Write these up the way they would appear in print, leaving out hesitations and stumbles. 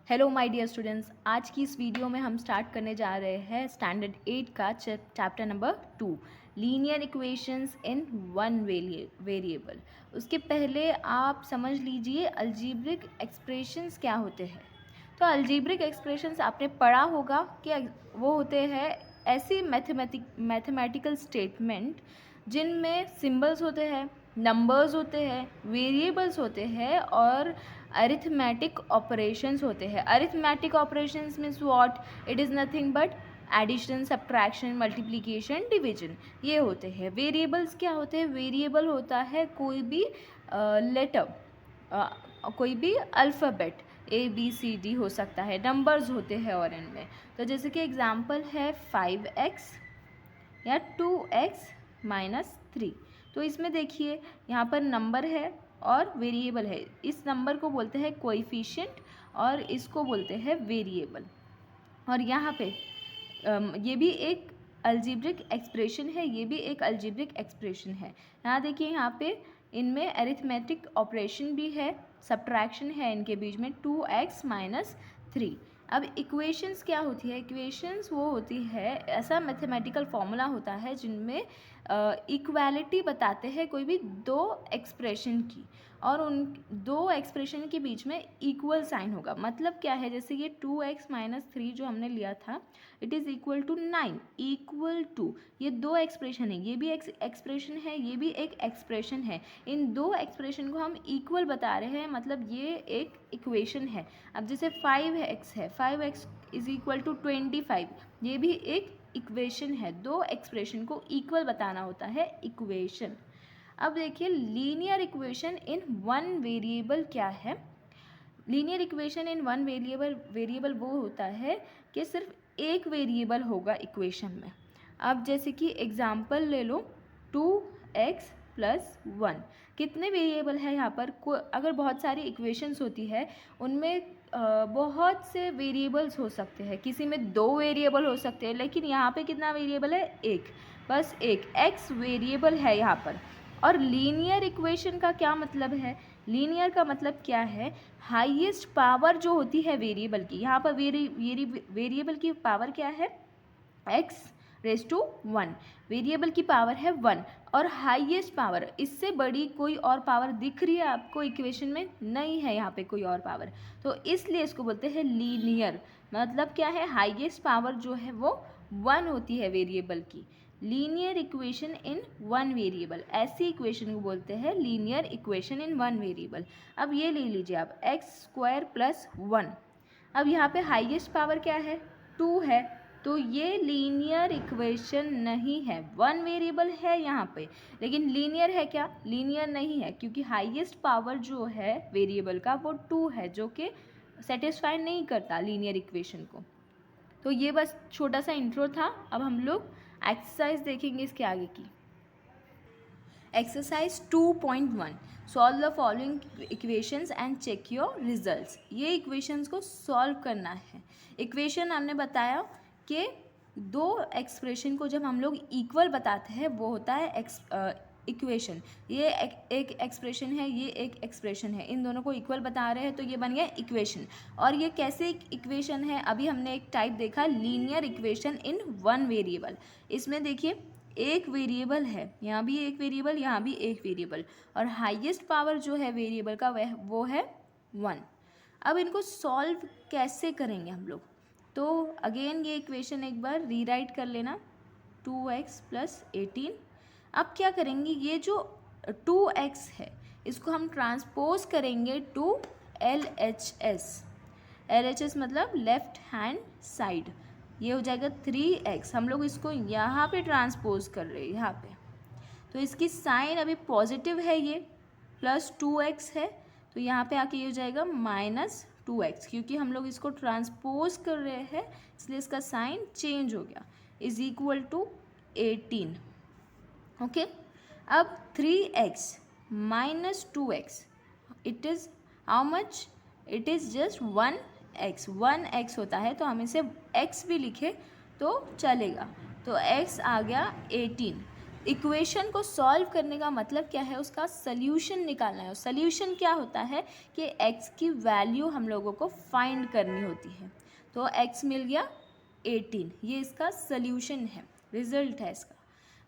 Hello my dear students, आज की इस वीडियो में हम स्टार्ट करने जा रहे हैं स्टैंडर्ड 8 का chapter number 2 linear equations in one variable. उसके पहले आप समझ लीजिए अलजेब्रिक एक्सप्रेशंस क्या होते हैं। तो अलजेब्रिक एक्सप्रेशंस आपने पढ़ा होगा कि वो होते हैं ऐसी मैथमेटिकल स्टेटमेंट जिनमें सिंबल्स होते हैं, नंबर्स होते हैं, वेरिएबल्स होते हैं और अरिथमेटिक ऑपरेशंस होते हैं। Arithmetic operations means what? It is nothing but addition, subtraction, multiplication, division, ये होते हैं। वेरिएबल्स क्या होते हैं? वेरिएबल होता है कोई भी लेटर, कोई भी अल्फ़ाबेट, ABCD हो सकता है, नंबर्स होते हैं और इनमें तो जैसे कि एग्जांपल है 5x या 2x-3। तो इसमें देखिए यहाँ पर नंबर है और वेरिएबल है। इस नंबर को बोलते हैं कोएफिशिएंट और इसको बोलते हैं वेरिएबल। और यहाँ पे ये भी एक अलजेब्रिक एक्सप्रेशन है, ये भी एक अलजेब्रिक एक्सप्रेशन है। यहाँ देखिए, यहाँ पे इनमें अरिथमेटिक ऑपरेशन भी है, सब्ट्रैक्शन है इनके बीच में, 2x-3। अब इक्वेशंस क्या होती है? इक्वेशंस वो होती है ऐसा मैथमेटिकल फॉर्मूला होता है जिनमें इक्वालिटी बताते हैं कोई भी दो एक्सप्रेशन की, और उन दो एक्सप्रेशन के बीच में इक्वल साइन होगा। मतलब क्या है? जैसे ये 2x-3 जो हमने लिया था, it is equal to 9, equal to, ये दो एक्सप्रेशन है, ये भी एक एक्सप्रेशन है, ये भी एक एक्सप्रेशन है। इन दो एक्सप्रेशन को हम इक्वल बता रहे हैं, मतलब ये एक इक्वेशन है। अब जैसे 5x है, 5x इज इक्वल टू 25, ये भी एक इक्वेशन है। दो एक्सप्रेशन को इक्वल बताना होता है इक्वेशन। अब देखिए linear equation in one variable क्या है? Linear equation in one variable वो होता है कि सिर्फ एक वेरिएबल होगा इक्वेशन में। अब जैसे कि एग्जांपल ले लो 2x+1। कितने वेरिएबल है यहाँ पर? अगर बहुत सारी इक्वेशंस होती है उनमें बहुत से वेरिएबल्स हो सकते हैं, किसी में दो वेरिएबल हो सकते हैं, लेकिन यहाँ पे कितना वेरिएबल है? एक, बस एक x वेरिएबल है यहाँ पर। और लीनियर इक्वेशन का क्या मतलब है? लीनियर का मतलब क्या है? हाईएस्ट पावर जो होती है वेरिएबल की, यहाँ पर वेरिएबल की पावर क्या है? x⁻1। वेरिएबल की पावर है 1 और हाईएस्ट पावर, इससे बड़ी कोई और पावर दिख रही है आपको इक्वेशन में? नहीं है यहाँ पे कोई और पावर, तो इसलिए इसको बोलते हैं लीनियर। मतलब क्या है? हाईएस्ट पावर जो है वो 1 होती है वेरिएबल की। Linear equation in one variable, ऐसी इक्वेशन को बोलते हैं linear equation in one variable. अब ये ले लीजिए आप x²+1। अब यहाँ पे हाईएस्ट पावर क्या है? 2 है, तो ये लीनियर इक्वेशन नहीं है। वन वेरिएबल है यहाँ पे, लेकिन लीनियर है क्या? लीनियर नहीं है, क्योंकि हाईएस्ट पावर जो है वेरिएबल का वो 2 है, जो कि सेटिस्फाई नहीं करता लीनियर इक्वेशन को। तो ये बस छोटा सा इंट्रो था। अब हम लोग एक्सरसाइज देखेंगे इसके आगे की। Exercise 2.1, solve the following equations and check your results. ये इक्वेशंस को सॉल्व करना है। इक्वेशन हमने बताया कि दो एक्सप्रेशन को जब हम लोग इक्वल बताते हैं वो होता है इक्वेशन। ये एक एक्सप्रेशन है, ये एक एक्सप्रेशन है, इन दोनों को इक्वल बता रहे हैं तो ये बन गया इक्वेशन। और ये कैसे इक्वेशन है? अभी हमने एक टाइप देखा, linear equation in one variable. इसमें देखिए एक वेरिएबल है, यहाँ भी एक वेरिएबल, यहाँ भी एक वेरिएबल, और हाईएस्ट पावर जो है वेरिएबल का वह वो है 1। अब इनको सॉल्व कैसे करेंगे हम लोग? तो अगेन ये इक्वेशन एक बार रीराइट कर लेना, 2x+18। अब क्या करेंगे? ये जो 2x है इसको हम ट्रांसपोज करेंगे टू LHS। LHS मतलब लेफ्ट हैंड साइड, ये हो जाएगा 3x। हम लोग इसको यहाँ पे ट्रांसपोज कर रहे हैं, यहाँ पे, तो इसकी साइन अभी पॉजिटिव है, ये +2x है, तो यहाँ पे आके ये हो जाएगा -2x, क्योंकि हम लोग इसको ट्रांसपोज कर रहे हैं इसलिए इसका साइन चेंज हो गया, इज इक्वल टू 18। ओके, अब 3x - 2x, it is how much? It is just 1x होता है, तो हम इसे x भी लिखे तो चलेगा। तो x आ गया 18। इक्वेशन को सॉल्व करने का मतलब क्या है, उसका सल्यूशन निकालना है। सल्यूशन क्या होता है कि x की वैल्यू हम लोगों को फाइंड करनी होती है। तो x मिल गया 18, ये इसका सल्यूशन है, रिजल्ट है इसका।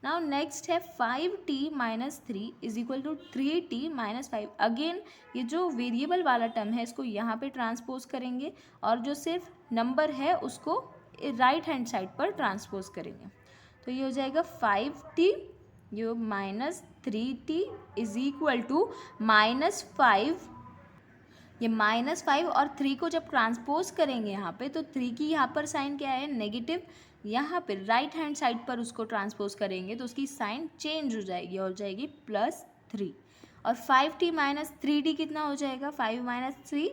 नाउ नेक्स्ट है 5t minus 3 is equal to 3t minus 5। Again ये जो वेरिएबल वाला टर्म है इसको यहाँ पे ट्रांसपोज करेंगे और जो सिर्फ नंबर है उसको राइट हैंड साइड पर ट्रांसपोज करेंगे। तो ये हो जाएगा 5t, ये minus 3t is equal to -5। ये -5 और 3 को जब ट्रांसपोज करेंगे यहाँ पे तो 3 की यहाँ पर साइन क्या है, नेगेटिव। यहाँ पे राइट हैंड साइड पर उसको ट्रांसपोज करेंगे तो उसकी साइन चेंज हो जाएगी, हो जाएगी +3। और 5t माइनस 3t कितना हो जाएगा, 5 minus 3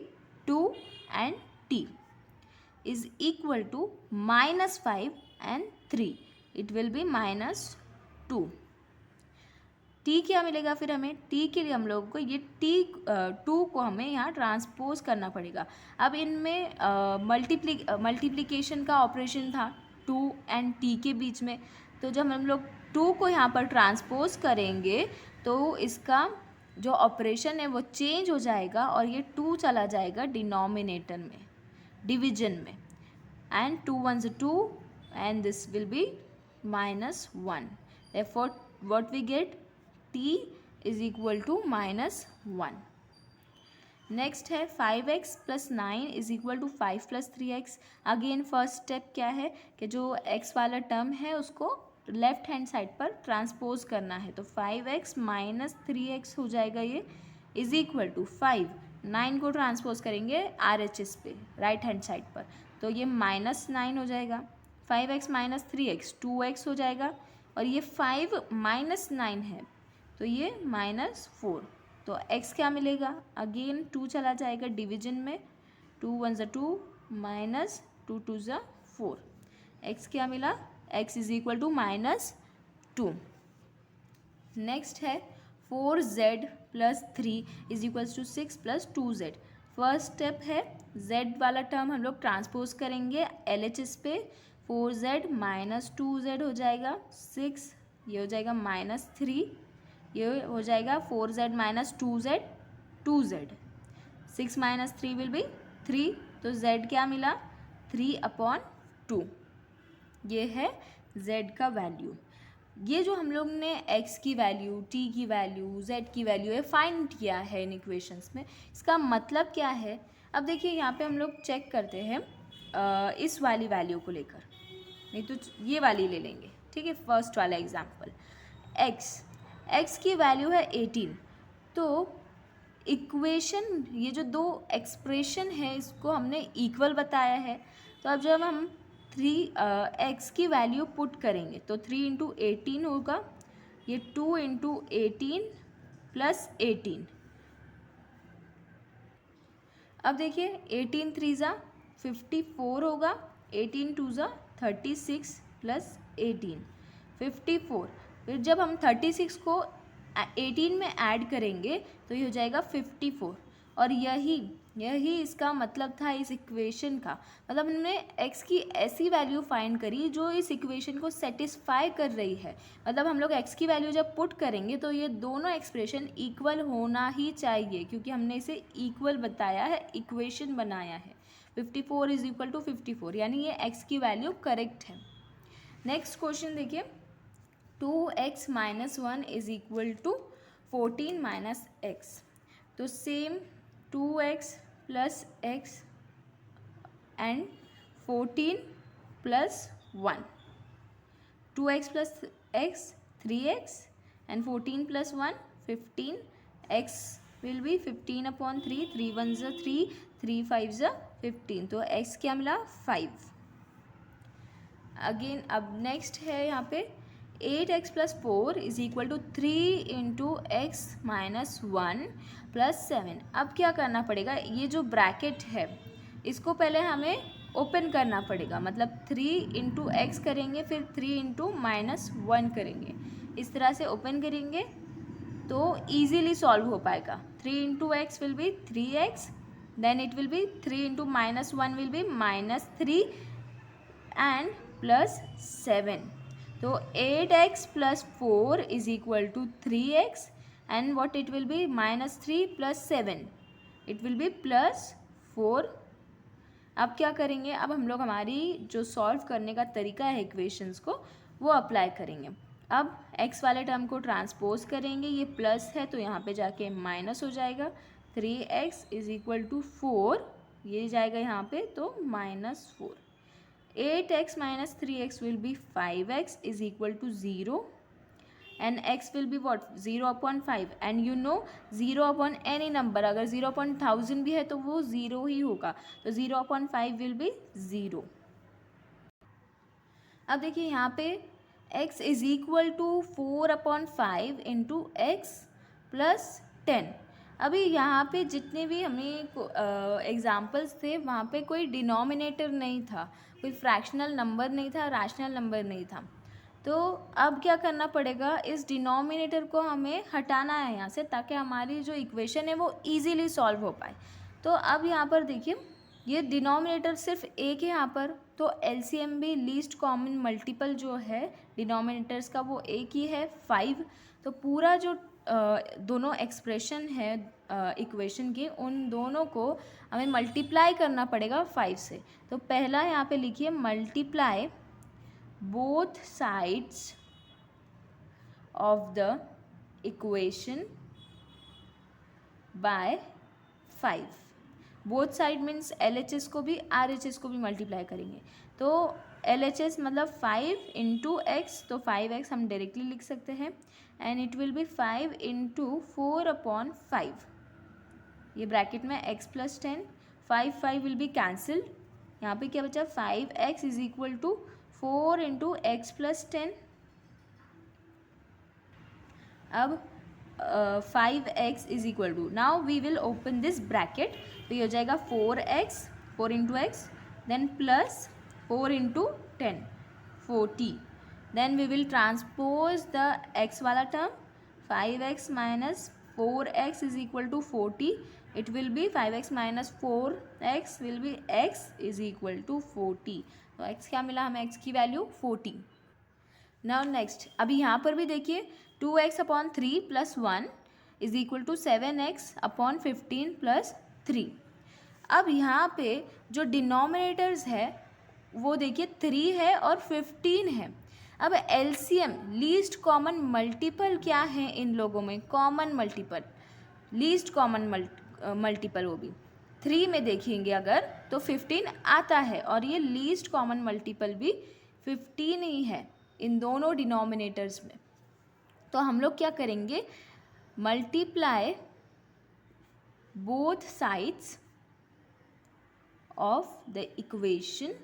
2 and t is equal to -5 and 3, it will be -2। t क्या मिलेगा फिर हमें, t के लिए हम लोगों को ये t 2 को हमें यहाँ ट्रांसपोज करना पड़ेगा। अब इनमें मल्टीप्लिकेशन का ऑपरेशन था 2 एंड t के बीच में, तो जब हम लोग 2 को यहाँ पर ट्रांसपोज करेंगे तो इसका जो ऑपरेशन है वो चेंज हो जाएगा और ये 2 चला जाएगा डिनोमिनेटर में, डिवीजन में, and 2 1s 2 and this will be -1. Therefore what we get, t is equal to -1. Next है 5x plus 9 is equal to 5 plus 3x। Again first step क्या है कि जो x वाला टर्म है उसको लेफ्ट हैंड साइड पर ट्रांसपोज करना है। तो 5x माइनस 3x हो जाएगा, ये इज इक्वल टू 5, 9 को ट्रांसपोज करेंगे RHS पे राइट हैंड साइड पर, तो ये -9 हो जाएगा। 5x माइनस 3x 2x हो जाएगा, और ये 5 माइनस 9 है तो ये -4। तो x क्या मिलेगा, अगेन 2 चला जाएगा डिवीजन में, 2 1s 2 माइनस 2 2s 4। x क्या मिला, x is equal to -2। Next है 4z plus 3 is equals to 6 plus 2z। First step है z वाला टर्म हम लोग ट्रांसपोज करेंगे LHS पे, 4z माइनस 2z हो जाएगा 6, ये हो जाएगा -3, ये हो जाएगा 4z minus 2z 2z, 6 minus 3 will be 3, तो z क्या मिला 3/2। ये है z का वैल्यू। ये जो हम लोग ने x की वैल्यू, t की वैल्यू, z की वैल्यू है फाइंड किया है इन इक्वेशंस में, इसका मतलब क्या है। अब देखिए यहाँ पे हम लोग चेक करते हैं इस वाली वैल्यू को लेकर, नहीं तो ये वाली ले लेंगे, ठीक है। फर्स्ट वाला एग्जांपल x की वैल्यू है 18, तो इक्वेशन ये जो दो एक्सप्रेशन है इसको हमने इक्वल बताया है। तो अब जब हम x की वैल्यू पुट करेंगे तो 3 इंटू 18 होगा, ये 2 इंटू 18 प्लस 18। अब देखिए 18 3 ज़ा 54 होगा, 18 2 ज़ा 36 प्लस 18 54। फिर जब हम 36 को 18 में ऐड करेंगे तो ये हो जाएगा 54, और यही इसका मतलब था इस इक्वेशन का। मतलब हमने x की ऐसी वैल्यू फाइंड करी जो इस इक्वेशन को सेटिस्फाई कर रही है। मतलब हम लोग x की वैल्यू जब पुट करेंगे तो ये दोनों एक्सप्रेशन इक्वल होना ही चाहिए, क्योंकि हमने इसे इक्वल बताया है, इक्वेशन बनाया है। 54 इज इक्वल टू 54, यानी ये x की वैल्यू करेक्ट है। नेक्स्ट क्वेश्चन देखिए, 2x minus 1 is equal to 14 minus x। तो same 2x plus x and 14 plus 1, 2x plus x 3x and 14 plus 1 15, x will be 15/3, 3 1s 3, 3 5s 15, तो x क्या मिला 5। Again अब next है यहाँ पे 8x plus 4 is equal to 3 into x minus 1 plus 7। अब क्या करना पड़ेगा, ये जो ब्रैकेट है इसको पहले हमें ओपन करना पड़ेगा, मतलब 3 इंटू एक्स करेंगे फिर 3 इंटू -1 करेंगे, इस तरह से ओपन करेंगे तो ईजीली सॉल्व हो पाएगा। 3 into x will be 3x, then it will be 3 into -1 will be -3 and plus 7। तो 8x + 4 = 3x and what it will be -3 + 7 it will be +4। अब क्या करेंगे, अब हम लोग हमारी जो सॉल्व करने का तरीका है इक्वेशंस को वो अप्लाई करेंगे। अब x वाले टर्म को ट्रांसपोज करेंगे, ये प्लस है तो यहाँ पे जाके माइनस हो जाएगा। 3x = 4 ये जाएगा यहाँ पे तो -4। 8x - 3x will be 5x = 0 and x will be what 0/5 and you know 0/any number अगर 0/1000 भी है तो वो 0 ही होगा, तो 0/5 will be 0। अब देखिए यहाँ पे x = 4/5 × x + 10। अभी यहाँ पे जितने भी हमें एग्जाम्पल्स थे वहाँ पे कोई डिनोमिनेटर नहीं था, कोई फ्रैक्शनल नंबर नहीं था, रैशनल नंबर नहीं था। तो अब क्या करना पड़ेगा, इस डिनोमिनेटर को हमें हटाना है यहाँ से ताकि हमारी जो इक्वेशन है वो इजीली सॉल्व हो पाए। तो अब यहाँ पर देखिए ये डिनोमिनेटर सिर्फ एक है यहाँ पर, तो एलसीएम भी लीस्ट कॉमन मल्टीपल जो है डिनोमिनेटर्स का वो एक ही है 5। तो पूरा जो दोनों एक्सप्रेशन है इक्वेशन के उन दोनों को हमें मल्टीप्लाई करना पड़ेगा 5 से। तो पहला यहाँ पे लिखिए multiply both sides of the equation by 5। Both side means LHS को भी RHS को भी मल्टीप्लाई करेंगे, तो LHS मतलब 5 × x, तो 5x हम डायरेक्टली लिख सकते हैं एंड इट विल बी 5 × 4/5। ये ब्रैकेट में x + 10 5 विल बी कैंसिल्ड। यहाँ पे क्या बचा 5x = 4 × x + 10। अब 5x = now we will open this bracket, तो ये हो जाएगा 4x 4 × x देन plus 4 × 10 40 then we will transpose the x वाला term 5x - 4x = 40 it will be 5x - 4x will be x = 40। तो x क्या मिला हमें, x की वैल्यू 40। नाउ नेक्स्ट अभी यहाँ पर भी देखिए 2x/3 + 1 = 7x/15 + 3। अब यहाँ पे जो डिनोमिनेटर्स है वो देखिए 3 है और 15 है। अब एलसीएम लीस्ट कॉमन मल्टीपल क्या है इन लोगों में, common multiple least common multiple वो भी 3 में देखेंगे अगर तो 15 आता है और ये लीस्ट कॉमन मल्टीपल भी 15 ही है इन दोनों डिनोमिनेटर्स में। तो हम लोग क्या करेंगे, multiply both sides of the equation.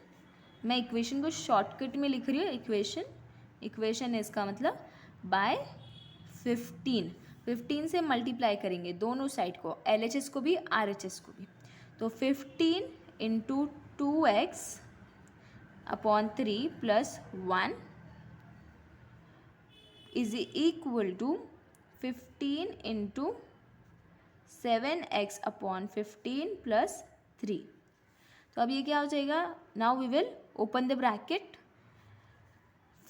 मैं इक्वेशन को शॉर्टकट में लिख रही हूँ, इक्वेशन है इसका मतलब बाय 15 से मल्टीप्लाई करेंगे दोनों साइड को, LHS को भी RHS को भी। तो 15 × 2x/3 + 1 = 15 × 7x/15 + 3। तो अब ये क्या हो जाएगा, now we will open the bracket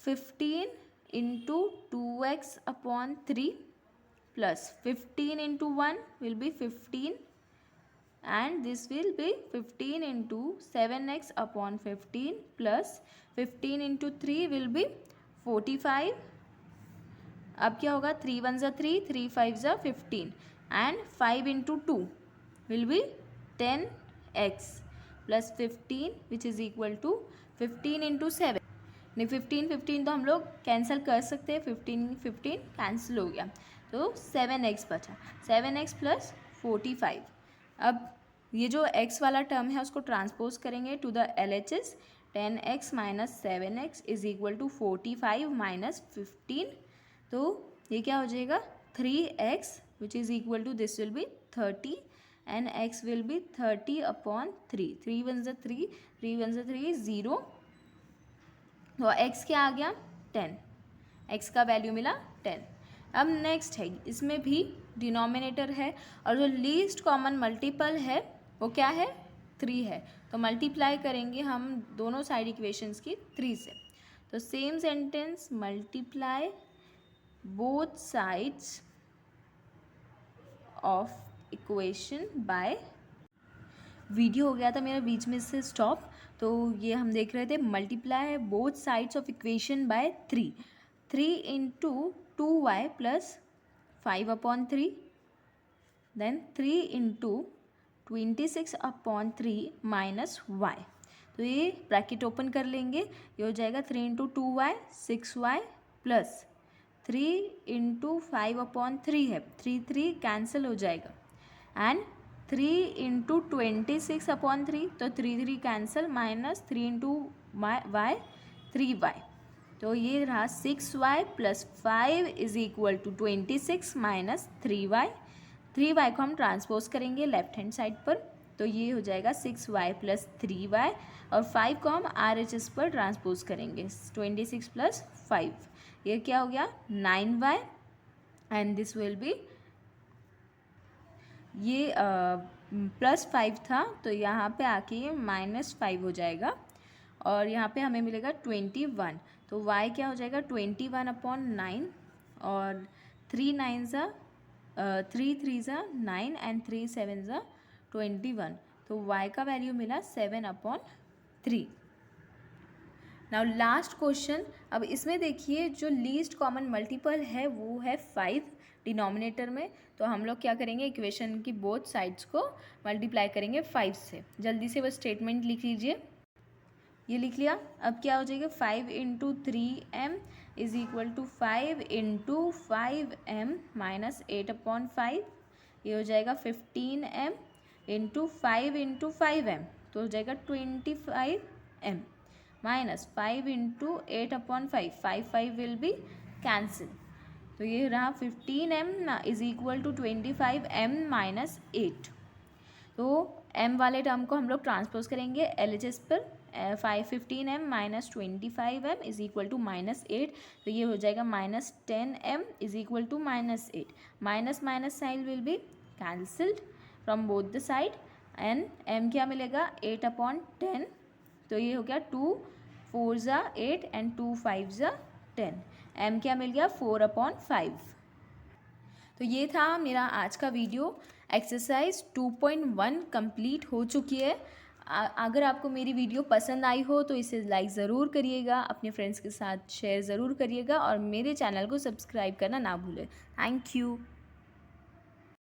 15 × 2x/3 plus 15 into 1 will be 15 and this will be 15 into 7x/15 plus 15 into 3 will be 45। अब क्या होगा 3 1 ज़ा 3 3 5 ज़ा 15 and 5 into 2 will be 10x plus 15 which is equal to 15 into 7 नहीं 15 तो हम लोग cancel कर सकते हैं, 15 कैंसिल हो गया तो 7x बचा, 7x plus 45। अब ये जो x वाला टर्म है उसको ट्रांसपोज करेंगे to the LHS 10x minus 7x is equal to 45 minus 15। तो ये क्या हो जाएगा 3x which is equal to this will be 30 and x will be 30/3। 3 1 ज़ा 3 3 1 ज़ा 3 0 तो x क्या आ गया 10, x का वैल्यू मिला 10। अब नेक्स्ट है इसमें भी डिनोमिनेटर है और जो लीस्ट कॉमन मल्टीपल है वो क्या है 3 है, तो मल्टीप्लाई करेंगे हम दोनों साइड इक्वेशंस की 3 से। तो same sentence, multiply both sides of equation bye, video हो गया था मेरा बीच में से स्टॉप। तो ये हम देख रहे थे multiply both sides of equation by 3, 3 into 2y plus 5/3, then 3 into 26/3 minus y। तो ये ब्रैकेट ओपन कर लेंगे, ये हो जाएगा 3 into 2y 6y plus 3 into 5/3 है, 3 कैंसिल हो जाएगा, एंड 3 इंटू 26/3, तो 3 cancel, minus 3 into Y 3y। तो ये रहा 6y plus 5 is equal to 26 minus 3y। 3y को हम ट्रांसपोज करेंगे लेफ्ट हैंड साइड पर, तो ये हो जाएगा 6y प्लस 3y, और 5 को हम RHS पर ट्रांसपोज करेंगे, 26 प्लस 5, ये क्या हो गया 9y, and this will be, ये प्लस 5 था तो यहाँ पे आके ये -5 हो जाएगा, और यहाँ पे हमें मिलेगा 21, तो y क्या हो जाएगा 21/9, और 3 3 9 एंड 3 7 21, तो y का वैल्यू मिला 7/3। नाउ लास्ट क्वेश्चन, अब इसमें देखिए जो लीस्ट कॉमन मल्टीपल है वो है 5 डिनोमिनेटर में, तो हम लोग क्या करेंगे, इक्वेशन की बोथ साइड्स को मल्टीप्लाई करेंगे 5 से। जल्दी से वो स्टेटमेंट लिख लीजिए, ये लिख लिया। अब क्या हो जाएगा 5 into 3m is equal to 5 into 5m minus 8/5, ये हो जाएगा 15m इंटू 5 इंटू 5m, तो हो जाएगा 25m minus 5 into 8/5, 5 will be cancel, तो ये रहा 15m is equal to 25m minus 8। तो m वाले टर्म को हम लोग ट्रांसपोज करेंगे LHS पर, 15m minus 25m is equal to -8, तो ये हो जाएगा -10m is equal to -8, minus minus sign will be cancelled from both the side, and m क्या मिलेगा 8/10, तो ये हो गया 2 4 8 एंड 2 5 10, m क्या मिल गया 4/5। तो ये था मेरा आज का वीडियो। एक्सरसाइज 2.1 कंप्लीट हो चुकी है। अगर आपको मेरी वीडियो पसंद आई हो तो इसे लाइक ज़रूर करिएगा, अपने फ्रेंड्स के साथ शेयर ज़रूर करिएगा, और मेरे चैनल को सब्सक्राइब करना ना भूलें। Thank you.